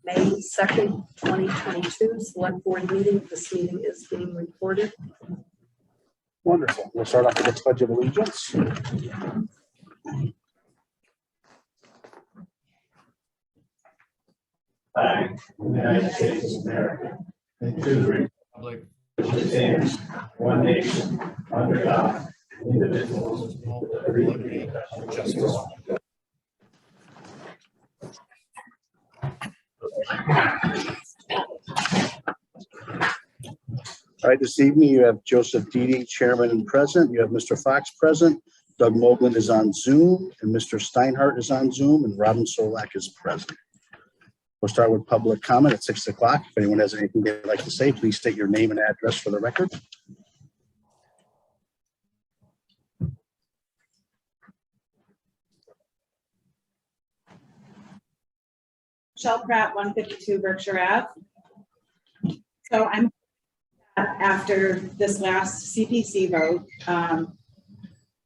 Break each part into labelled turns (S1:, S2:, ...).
S1: May 2nd, 2022 Select Board meeting. This meeting is being recorded.
S2: Wonderful. We'll start off with the Pledge of Allegiance.
S3: I, the United States of America, and to the republic which stands one nation under God, indivisible, with liberty and justice.
S2: All right, this evening you have Joseph Dede, Chairman and President. You have Mr. Fox present. Doug Moglen is on Zoom, and Mr. Steinhardt is on Zoom, and Robin Solak is present. We'll start with public comment at 6 o'clock. If anyone has anything they'd like to say, please state your name and address for the record.
S4: Michelle Pratt, 152 Berkshire Ave. So I'm after this last CPC vote,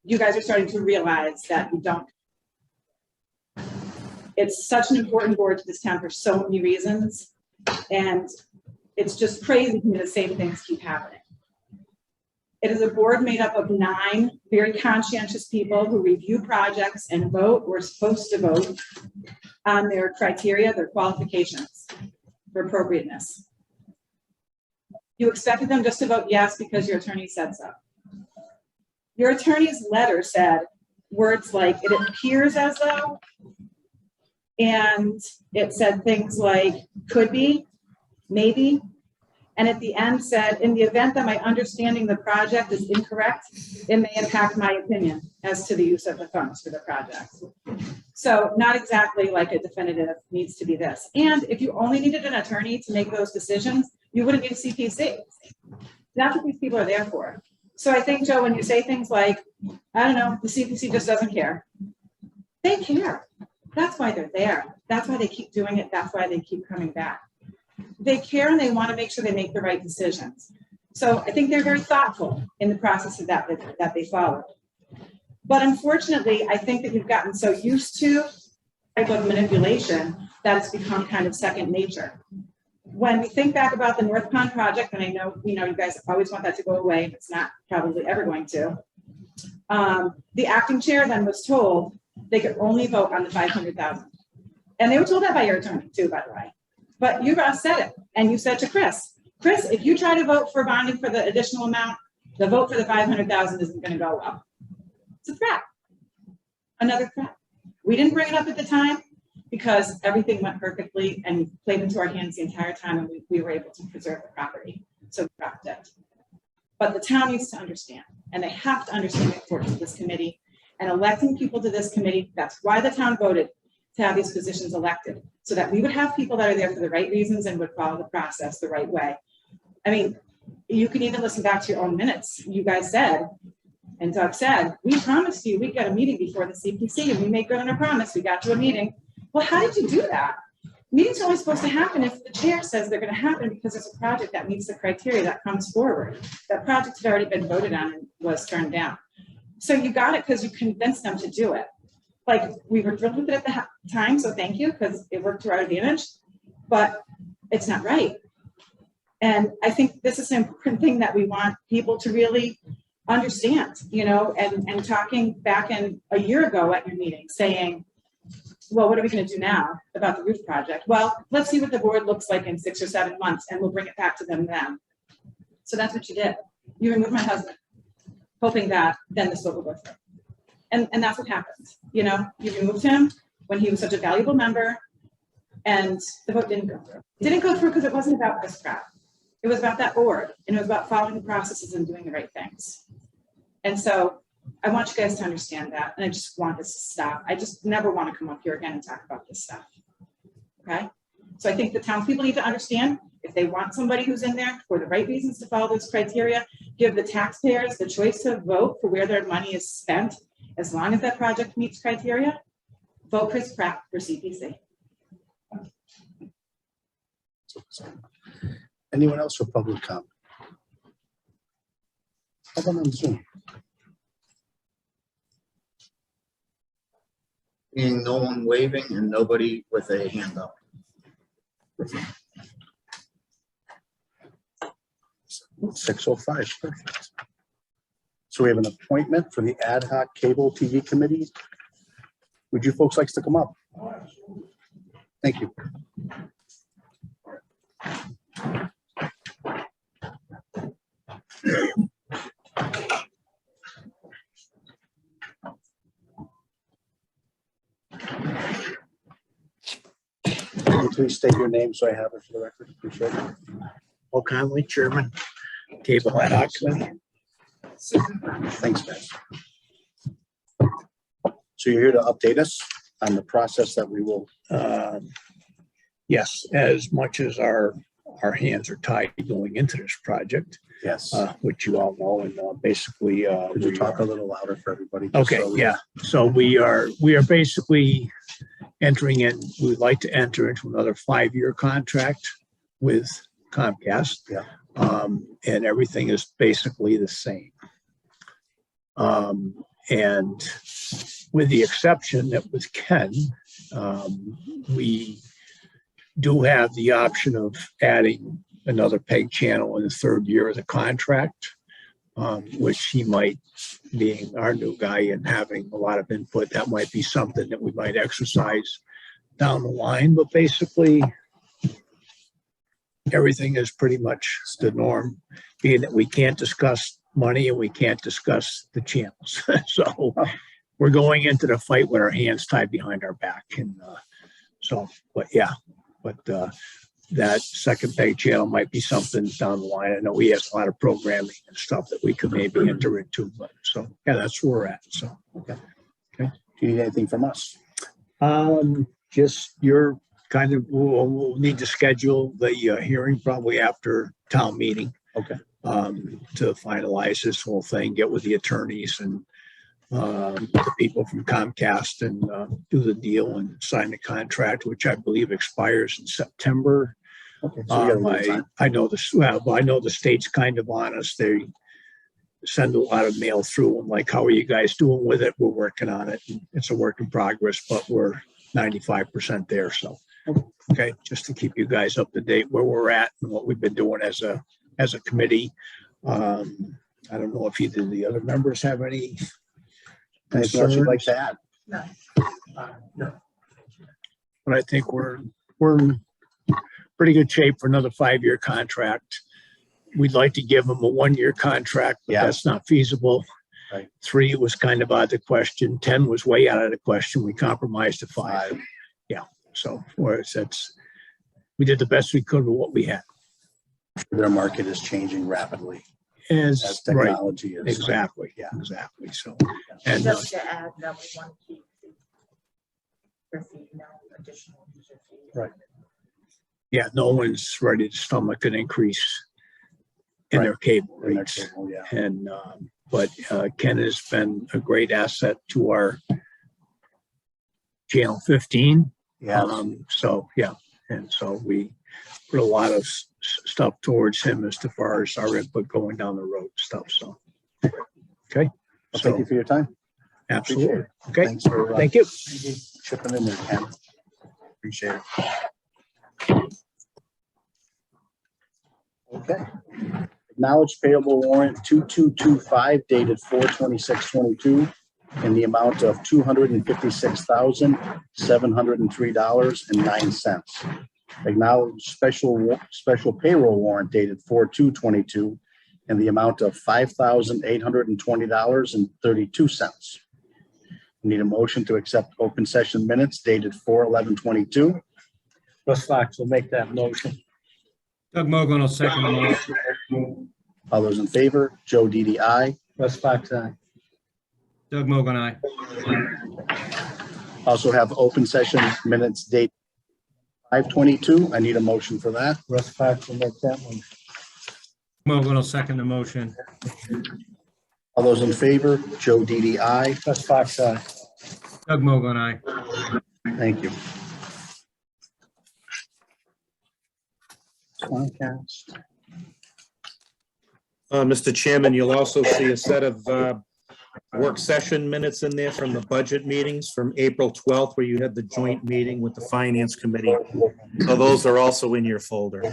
S4: you guys are starting to realize that you don't. It's such an important board to this town for so many reasons, and it's just crazy to me the same things keep happening. It is a board made up of 9 very conscientious people who review projects and vote, or are supposed to vote, on their criteria, their qualifications for appropriateness. You expected them just to vote yes because your attorney said so. Your attorney's letter said words like, it appears as though, and it said things like, could be, maybe, and at the end said, in the event that my understanding the project is incorrect, it may impact my opinion as to the use of the funds for the project. So not exactly like a definitive needs to be this. And if you only needed an attorney to make those decisions, you wouldn't need a CPC. That's what these people are there for. So I think, Joe, when you say things like, I don't know, the CPC just doesn't care. They care. That's why they're there. That's why they keep doing it. That's why they keep coming back. They care and they want to make sure they make the right decisions. So I think they're very thoughtful in the process of that they follow. But unfortunately, I think that we've gotten so used to type of manipulation that it's become kind of second nature. When we think back about the North Pond project, and I know you guys always want that to go away, but it's not probably ever going to. The acting chair then was told they could only vote on the 500,000, and they were told that by your attorney too, by the way. But you guys said it, and you said to Chris, if you try to vote for bonding for the additional amount, the vote for the 500,000 isn't going to go well. It's a threat, another threat. We didn't bring it up at the time because everything went perfectly and played into our hands the entire time, and we were able to preserve the property. So we dropped it. But the town needs to understand, and they have to understand the importance of this committee and electing people to this committee. That's why the town voted to have these positions elected, so that we would have people that are there for the right reasons and would follow the process the right way. I mean, you can even listen back to your own minutes. You guys said, and Doug said, we promised you we'd get a meeting before the CPC, and we made good on our promise. We got to a meeting. Well, how did you do that? Meetings are only supposed to happen if the chair says they're going to happen because there's a project that meets the criteria that comes forward. That project had already been voted on and was turned down. So you got it because you convinced them to do it. Like, we were thrilled with it at the time, so thank you, because it worked to our advantage, but it's not right. And I think this is an important thing that we want people to really understand, and talking back in a year ago at your meeting saying, well, what are we going to do now about the roof project? Well, let's see what the board looks like in 6 or 7 months, and we'll bring it back to them then. So that's what you did. You removed my husband, hoping that then this vote will go through. And that's what happened. You removed him when he was such a valuable member, and the vote didn't go through. It didn't go through because it wasn't about this crowd. It was about that board, and it was about following the processes and doing the right things. And so I want you guys to understand that, and I just want this to stop. I just never want to come up here again and talk about this stuff. Okay? So I think the townspeople need to understand, if they want somebody who's in there for the right reasons to follow those criteria, give the taxpayers the choice to vote for where their money is spent, as long as that project meets criteria. Vote Chris Pratt for CPC.
S2: Anyone else for public comment? How about on Zoom?
S5: Seeing no one waving and nobody with a hand up.
S2: 6:05, perfect. So we have an appointment for the ad hoc cable TV committee. Would you folks like to come up? Thank you. Can you please state your name so I have it for the record? Appreciate it.
S5: Paul Conley, Chairman, Cable Ad Hoc Committee.
S2: Thanks, guys. So you're here to update us on the process that we will.
S5: Yes, as much as our hands are tied going into this project,
S2: Yes.
S5: which you all know, and basically.
S2: Could you talk a little louder for everybody? just
S5: Okay,
S2: so we-
S5: yeah. So we are basically entering in, we'd like to enter into another 5-year contract with Comcast.
S2: Yeah.
S5: And everything is basically the same. And with the exception that with Ken, we do have the option of adding another PEG channel in the 3rd year of the contract, which he might, being our new guy and having a lot of input, that might be something that we might exercise down the line. But basically, everything is pretty much the norm, being that we can't discuss money and we can't discuss the channels. So we're going into the fight with our hands tied behind our back. And that second PEG channel might be something down the line. I know we have a lot of programming and stuff that we could maybe enter into, but so yeah, that's where we're at. So
S2: Do you need anything from us?
S5: just you're kind of, we'll need to schedule the hearing probably after town meeting.
S2: Okay.
S5: To finalize this whole thing, get with the attorneys and the people from Comcast and do the deal and sign the contract, which I believe expires in September.
S2: Okay. So we got a little time.
S5: I know this, well, I know the state's kind of on us. They send a lot of mail through and like, how are you guys doing with it? We're working on it. It's a work in progress, but we're 95% there. So, okay, just to keep you guys up to date where we're at and what we've been doing as a committee. I don't know if either of the other members have any
S2: Anything else you'd like to add?
S5: No. But I think we're in pretty good shape for another 5-year contract. We'd like to give them a 1-year contract, but
S2: Yeah.
S5: that's not feasible.
S2: Right.
S5: 3 was kind of out of the question. 10 was way out of the question. We compromised to 5. Yeah. So we did the best we could with what we had.
S2: Their market is changing rapidly as
S5: As right.
S2: technology is.
S5: Exactly.
S2: Yeah.
S5: Exactly. So, and
S6: Just to add that we want to keep the fee, no additional user fee.
S2: Right.
S5: yeah, no one's ready to stomach an increase in their cable
S2: In their
S5: rates.
S2: cable, yeah.
S5: And, but Ken has been a great asset to our channel 15.
S2: Yeah.
S5: So, yeah. And so we put a lot of stuff towards him as far as our input going down the road stuff. So, okay.
S2: Well, thank you for your time.
S5: Absolutely. Okay.
S2: Thanks for
S5: Thank you.
S2: chipping in there, Ken. Appreciate it. Okay. Acknowledged payable warrant 2225 dated 4/26/22 in the amount of $256,703.09. Acknowledged special payroll warrant dated 4/2/22 in the amount of $5,820.32. Need a motion to accept open session minutes dated 4/11/22.
S5: Russ Fox will make that motion.
S3: Doug Mogul will second the motion.
S2: All those in favor, Joe DDI.
S5: Russ Fox, aye.
S3: Doug Mogul, aye.
S2: Also have open session minutes date 5/22. I need a motion for that.
S5: Russ Fox will make that one.
S3: Mogul will second the motion.
S2: All those in favor, Joe DDI.
S5: Russ Fox, aye.
S3: Doug Mogul, aye.
S2: Thank you. Comcast.
S7: Mr. Chairman, you'll also see a set of
S3: work session minutes in there from the budget meetings from April 12th, where you had the joint meeting with the Finance Committee. So those are also in your folder.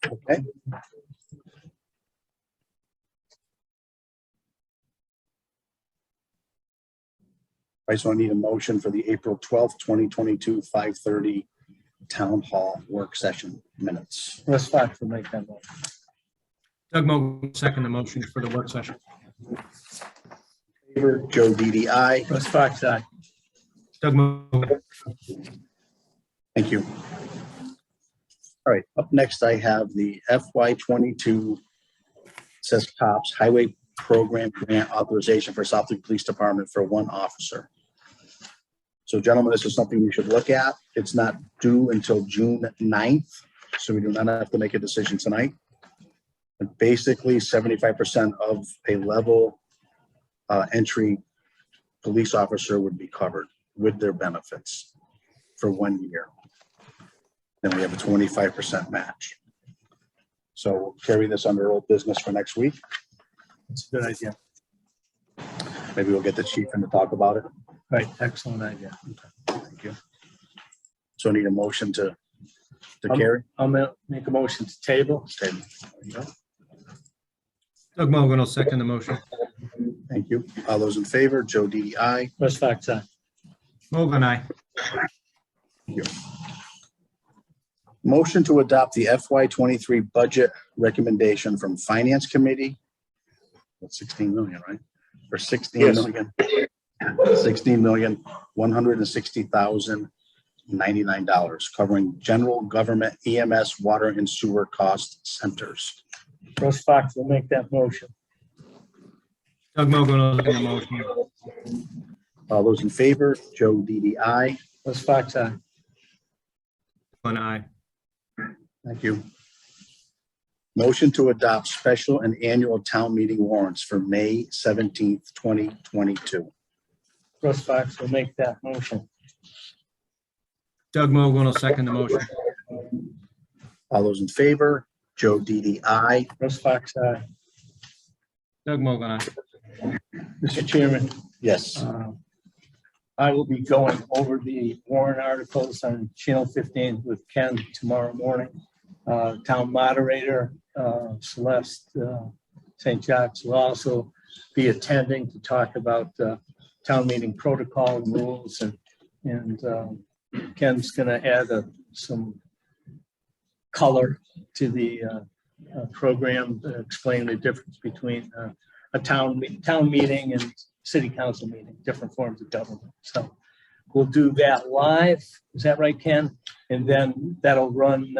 S2: Okay. I just want to need a motion for the April 12th, 2022, 5:30 Town Hall work session minutes.
S5: Russ Fox will make that motion. Doug Mogul, second the motion for the work session.
S2: Favor, Joe DDI.
S5: Russ Fox, aye. Doug Mogul.
S2: Thank you. All right, up next I have the FY22, says COPS Highway Program Grant Authorization for Southwick Police Department for one officer. So gentlemen, this is something you should look at. It's not due until June 9th, so we do not have to make a decision tonight. And basically 75% of a level entry police officer would be covered with their benefits for 1 year. Then we have a 25% match. So we'll carry this under old business for next week.
S5: That's a good idea.
S2: Maybe we'll get the chief in to talk about it.
S5: Right, excellent idea.
S2: Thank you. So I need a motion to carry.
S5: I'll make a motion to table.
S2: Table. There you go.
S5: Doug Mogul will second the motion.
S2: Thank you. All those in favor, Joe DDI.
S5: Russ Fox, aye. Mogul, aye.
S2: Thank you. Motion to adopt the FY23 budget recommendation from Finance Committee. That's 16 million, right? Or 16
S3: Yes.
S2: million. $16,160,099 covering general government EMS, water and sewer cost centers.
S5: Russ Fox will make that motion. Doug Mogul will second the motion.
S2: All those in favor, Joe DDI.
S5: Russ Fox, aye. One aye.
S2: Thank you. Motion to adopt special and annual town meeting warrants for May 17th, 2022.
S5: Russ Fox will make that motion. Doug Mogul will second the motion.
S2: All those in favor, Joe DDI.
S5: Russ Fox, aye. Doug Mogul, aye. Mr. Chairman,
S2: Yes.
S5: I will be going over the warrant articles on Channel 15 with Ken tomorrow morning. Town moderator, Celeste St. Jacques will also be attending to talk about town meeting protocol and rules, and Ken's going to add some color to the program, explain the difference between a town meeting and city council meeting, different forms of government. So we'll do that live. Is that right, Ken? And then that'll run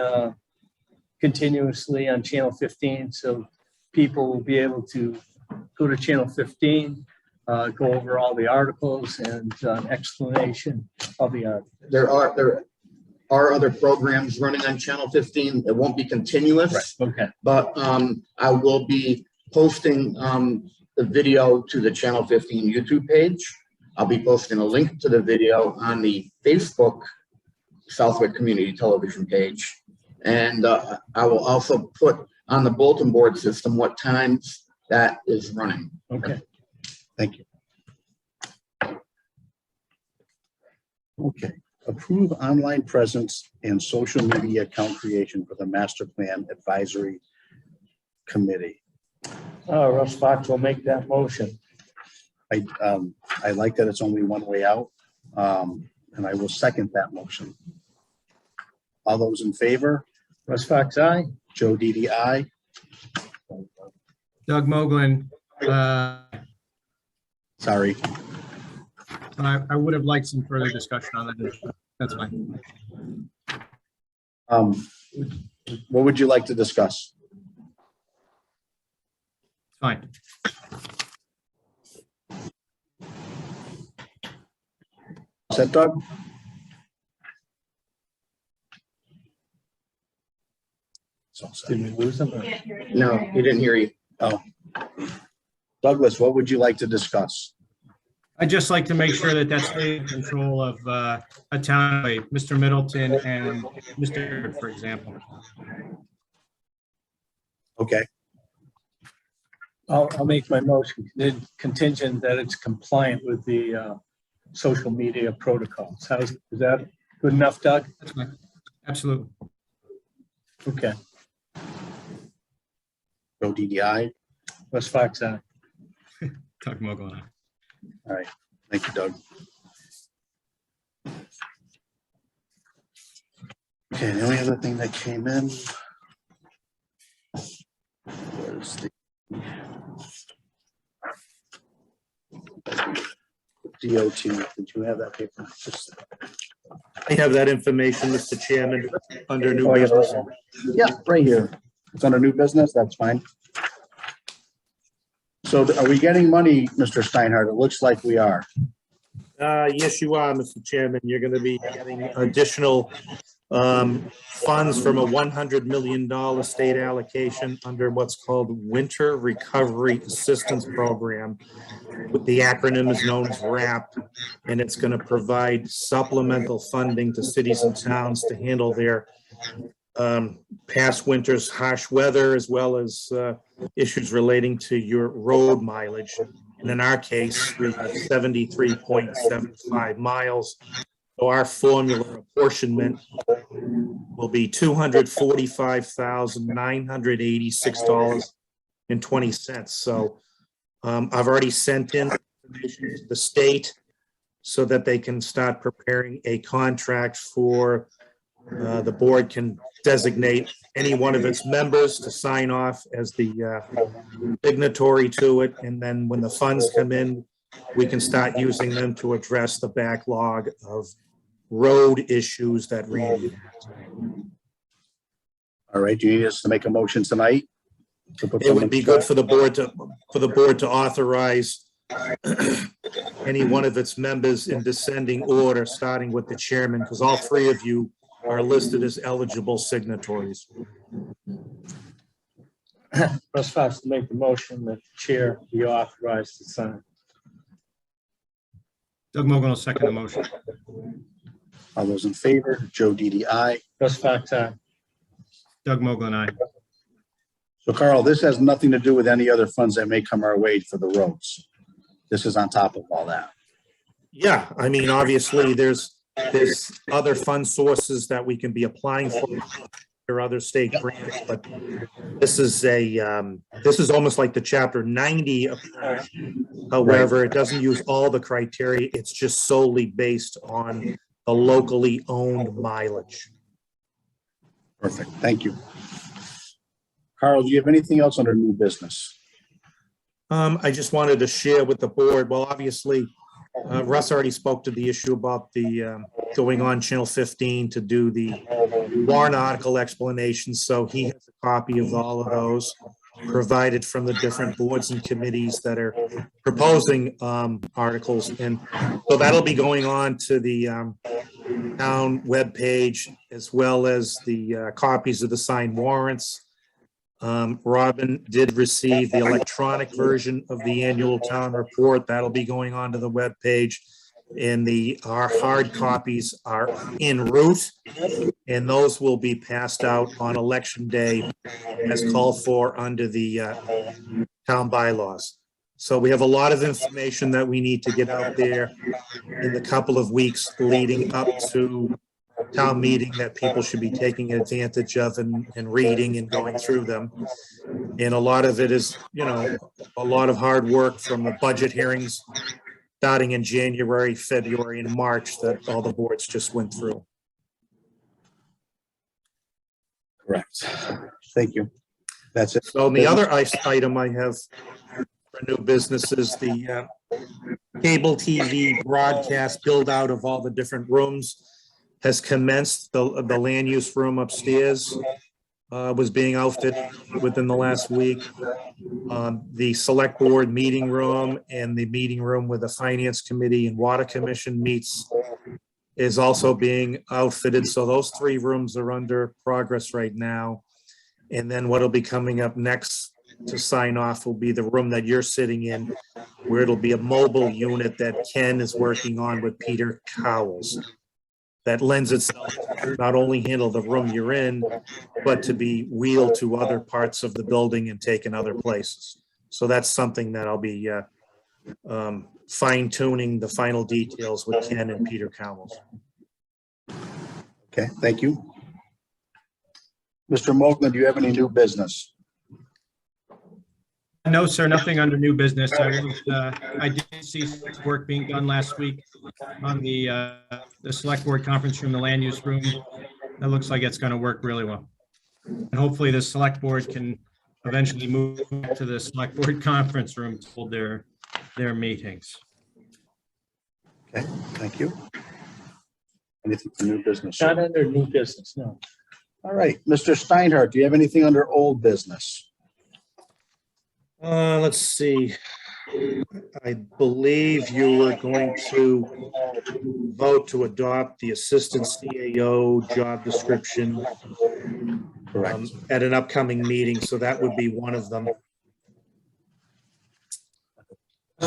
S5: continuously on Channel 15. So people will be able to go to Channel 15, go over all the articles and explanation of the articles.
S7: There are other programs running on Channel 15. It won't be continuous.
S5: Right. Okay.
S7: But I will be posting the video to the Channel 15 YouTube page. I'll be posting a link to the video on the Facebook Southwick Community Television page. And I will also put on the bulletin board system what times that is running.
S5: Okay.
S2: Thank you. Okay. Approve online presence and social media account creation for the Master Plan Advisory Committee.
S5: Russ Fox will make that motion.
S2: I like that it's only one way out, and I will second that motion. All those in favor?
S5: Russ Fox, aye.
S2: Joe DDI.
S8: Doug Moglen,
S2: Sorry.
S8: I would have liked some further discussion on that. That's fine.
S2: What would you like to discuss?
S8: Fine.
S2: Set, Doug? So,
S5: Did we lose him?
S7: No, he didn't hear you.
S2: oh. Douglas, what would you like to discuss?
S8: I'd just like to make sure that that's in control of a town like Mr. Middleton and Mr. for example.
S2: Okay.
S5: I'll make my motion contingent that it's compliant with the social media protocols. Is that good enough, Doug?
S8: That's fine. Absolutely.
S5: Okay.
S2: Joe DDI.
S5: Russ Fox, aye.
S8: Doug Mogul, aye.
S2: All right. Thank you, Doug. Okay, the only other thing that came in was the DOT. Did you have that paper?
S3: I have that information, Mr. Chairman, under new
S2: Oh, I got it
S3: business.
S2: right here. Yeah, right here. It's under new business. That's fine. So are we getting money, Mr. Steinhardt? It looks like we are.
S3: Yes, you are, Mr. Chairman. You're going to be getting additional funds from a $100 million state allocation under what's called Winter Recovery Assistance Program. The acronym is known as WRAP, and it's going to provide supplemental funding to cities and towns to handle their past winter's harsh weather, as well as issues relating to your road mileage. And in our case, we have 73.75 miles. So our formula apportionment will be $245,986.20. So I've already sent in information to the state so that they can start preparing a contract for the board can designate any one of its members to sign off as the signatory to it. And then when the funds come in, we can start using them to address the backlog of road issues that Randy has.
S2: All right, do you need us to make a motion tonight?
S3: It would be good for the board to authorize any one of its members in descending order, starting with the chairman, because all three of you are listed as eligible signatories.
S5: Russ Fox to make the motion that the chair be authorized to sign.
S8: Doug Mogul will second the motion.
S2: All those in favor, Joe DDI.
S5: Russ Fox, aye.
S8: Doug Mogul and I.
S2: So Carl, this has nothing to do with any other funds that may come our way for the roads. This is on top of all that.
S3: Yeah, I mean, obviously, there's other fund sources that we can be applying for or other state grants, but this is almost like the Chapter 90 approach. However, it doesn't use all the criteria. It's just solely based on the locally owned mileage.
S2: Perfect. Thank you. Carl, do you have anything else under new business?
S3: I just wanted to share with the board, well, obviously, Russ already spoke to the issue about the going on Channel 15 to do the warrant article explanations. So he has a copy of all of those provided from the different boards and committees that are proposing articles. And so that'll be going on to the town webpage, as well as the copies of the signed warrants. Robin did receive the electronic version of the annual town report. That'll be going onto the webpage. And our hard copies are en route, and those will be passed out on election day as called for under the town bylaws. So we have a lot of information that we need to get out there in the couple of weeks leading up to town meeting that people should be taking advantage of and reading and going through them. And a lot of it is, a lot of hard work from the budget hearings starting in January, February, and March that all the boards just went through.
S2: Correct. Thank you. That's it.
S3: So the other item I have for new business is the cable TV broadcast build out of all the different rooms has commenced. The land use room upstairs was being outfitted within the last week. The select board meeting room and the meeting room where the finance committee and water commission meets is also being outfitted. So those three rooms are under progress right now. And then what'll be coming up next to sign off will be the room that you're sitting in, where it'll be a mobile unit that Ken is working on with Peter Cowles. That lends itself to not only handle the room you're in, but to be wheeled to other parts of the building and taken other places. So that's something that I'll be fine tuning the final details with Ken and Peter Cowles.
S2: Okay, thank you. Mr. Mogul, do you have any new business?
S8: No, sir, nothing under new business. I did see work being done last week on the select board conference room, the land use room. That looks like it's going to work really well. And hopefully the select board can eventually move to the select board conference room to hold their meetings.
S2: Okay, thank you. Anything for new business?
S5: Not under new business, no.
S2: All right, Mr. Steinhardt, do you have anything under old business?
S3: Let's see. I believe you were going to vote to adopt the assistant CAO job description
S2: Correct.
S3: at an upcoming meeting, so that would be one of them.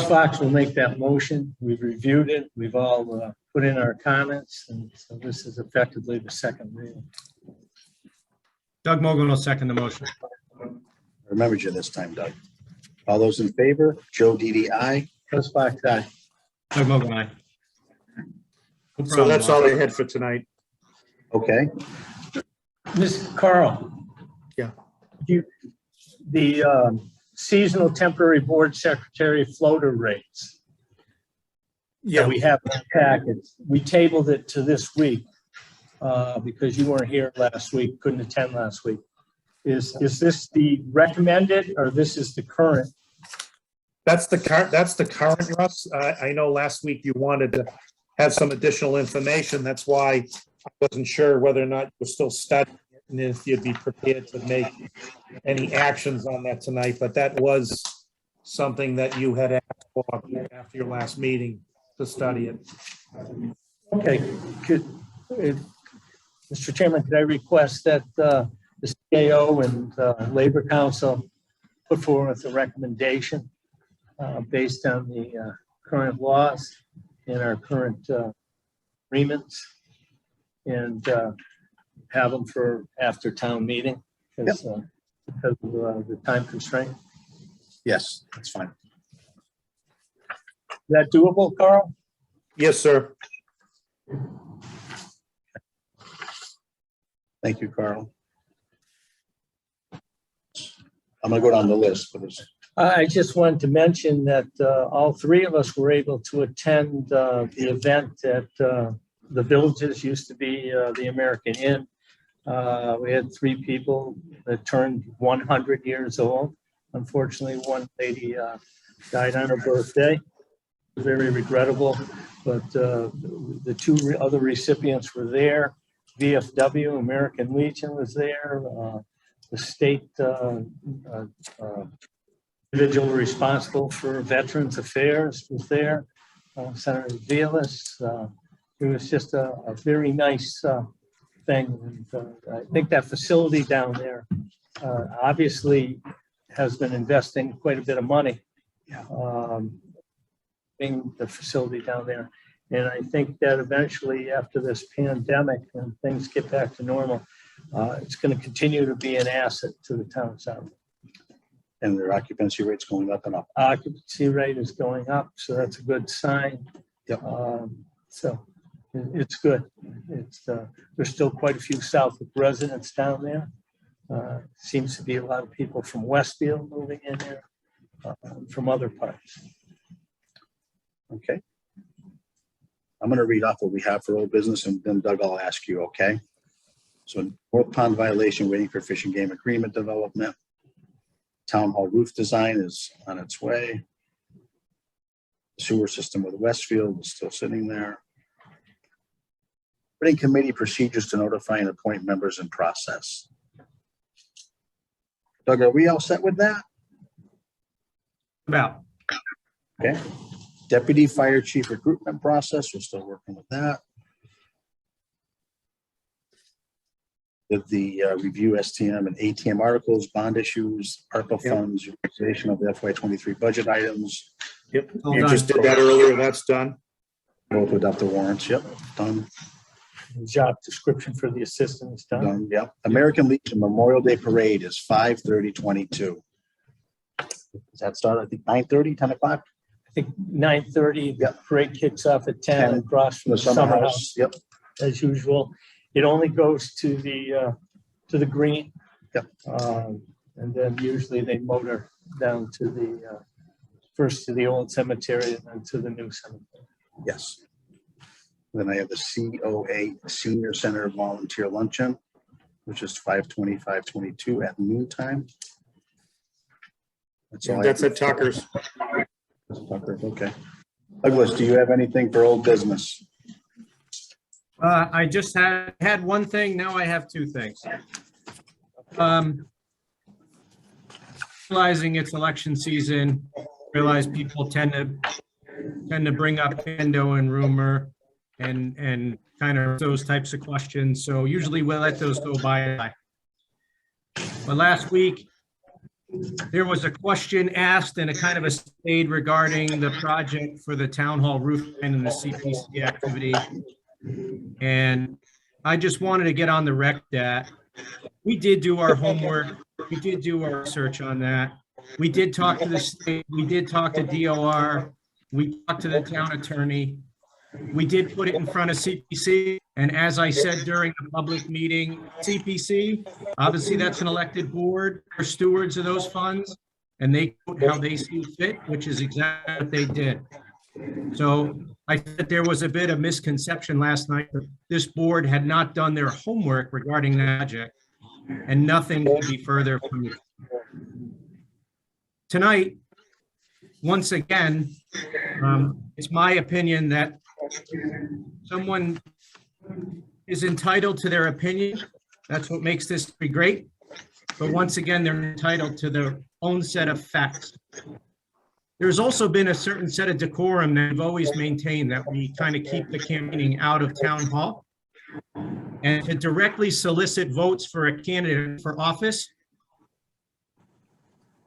S5: Fox will make that motion. We've reviewed it. We've all put in our comments, and so this is effectively the second reading.
S8: Doug Mogul will second the motion.
S2: I remembered you this time, Doug. All those in favor? Joe Didi, aye.
S5: Russ Fox, aye.
S8: Doug Mogul, aye. No
S3: So
S8: problem,
S3: that's
S8: Bob.
S3: all I had for tonight.
S2: Okay,
S5: Ms. Carl.
S3: Yeah.
S5: The seasonal temporary board secretary floater rates that we have in the packets, we tabled it to this week because you weren't here last week, couldn't attend last week. Is this the recommended or this is the current?
S3: That's the current, Russ. I know last week you wanted to have some additional information. That's why I wasn't sure whether or not you were still studying it and if you'd be prepared to make any actions on that tonight. But that was something that you had asked for after your last meeting to study it.
S5: Okay, Mr. Chairman, could I request that the CAO and Labor Council put forth a recommendation based on the current laws and our current agreements and have them for after town meeting because of the time constraint.
S2: yes, that's fine.
S5: Is that doable, Carl?
S3: Yes, sir.
S2: Thank you, Carl. I'm gonna go down the list, but it's,
S5: I just wanted to mention that all three of us were able to attend the event at the Villages, used to be the American Inn. We had three people that turned 100 years old. Unfortunately, one lady died on her birthday. Very regrettable, but the two other recipients were there. VFW, American Legion was there. The state individual responsible for Veterans Affairs was there. Senator Vilas. It was just a very nice thing. And, I think that facility down there obviously has been investing quite a bit of money. Being the facility down there. And I think that eventually after this pandemic and things get back to normal, it's going to continue to be an asset to the town of South.
S2: and their occupancy rate's going up and up.
S5: Occupancy rate is going up, so that's a good sign.
S2: Yep.
S5: So it's good. It's there's still quite a few Southwick residents down there. Seems to be a lot of people from Westfield moving in there, from other parts.
S2: Okay. I'm going to read off what we have for old business and then Doug, I'll ask you, okay? So North Pond violation, waiting for Fish and Game agreement development. Town hall roof design is on its way. Sewer system with Westfield is still sitting there. Putting committee procedures to notify and appoint members in process. Doug, are we all set with that?
S8: About.
S2: Okay. Deputy Fire Chief recruitment process, we're still working with that. With the review STM and ATM articles, bond issues, ARPA funds, utilization of the FY23 budget items.
S3: Yep,
S8: All
S3: you
S8: done.
S3: just did that earlier, that's done.
S2: Both adopt the warrants, yep, done,
S5: Job description for the assistant is done.
S2: done, yep. American Legion Memorial Day Parade is 5/30/22. Does that start, I think, 9:30, 10 o'clock?
S9: I think 9:30, the
S2: Yep.
S9: parade kicks off at 10
S2: 10,
S9: across from
S2: The
S9: the summer house
S2: Yep,
S9: as usual. It only goes to the green.
S2: Yep.
S9: And then usually they motor down to the, first to the old cemetery and then to the new cemetery.
S2: yes. Then I have the COA Senior Center Volunteer Luncheon, which is 5:20, 5:22 at noontime. That's all I
S3: That's
S2: have.
S3: at Tucker's.
S2: Okay. Douglas, do you have anything for old business?
S8: I just had one thing, now I have two things. Realizing it's election season, realize people tend to bring up endo and rumor and kind of those types of questions. So usually we'll let those go by. But last week, there was a question asked and a kind of a spade regarding the project for the town hall roof line and the CPC activity. And I just wanted to get on the record that we did do our homework. We did do our research on that. We did talk to the state. We did talk to DOR. We talked to the town attorney. We did put it in front of CPC. And as I said during the public meeting, CPC, obviously that's an elected board, or stewards of those funds, and they vote how they see fit, which is exactly what they did. So I think there was a bit of misconception last night that this board had not done their homework regarding that project, and nothing could be further from the truth. Tonight, once again, it's my opinion that someone is entitled to their opinion. That's what makes this be great. But once again, they're entitled to their own set of facts. There's also been a certain set of decorum that I've always maintained, that we kind of keep the campaigning out of town hall. And to directly solicit votes for a candidate for office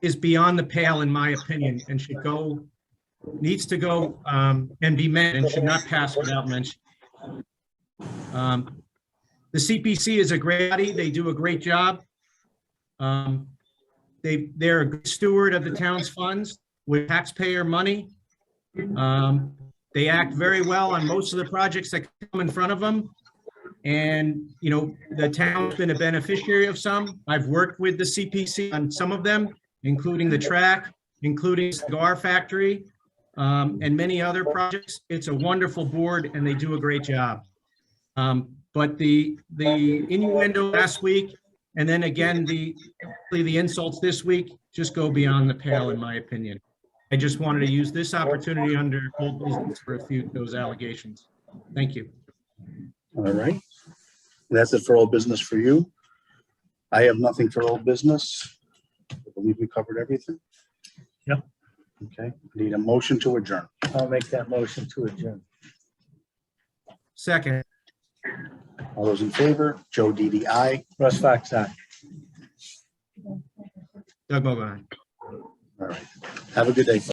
S8: is beyond the pale, in my opinion, and needs to go and be met and should not pass without mention. The CPC is a great body. They do a great job. They're a good steward of the town's funds with taxpayer money. They act very well on most of the projects that come in front of them. And, you know, the town's been a beneficiary of some. I've worked with the CPC on some of them, including the track, including Cigar Factory, and many other projects. It's a wonderful board and they do a great job. But the innuendo last week, and then again, the insults this week just go beyond the pale, in my opinion. I just wanted to use this opportunity under old business to refute those allegations. Thank you.
S2: All right. That's it for old business for you. I have nothing for old business. I believe we covered everything.
S9: Yep.
S2: Okay, need a motion to adjourn.
S9: I'll make that motion to adjourn.
S8: Second.
S2: All those in favor, Joe Didi, aye.
S9: Russ Fox, aye.
S8: Doug Mogul.
S2: All right. Have a good day.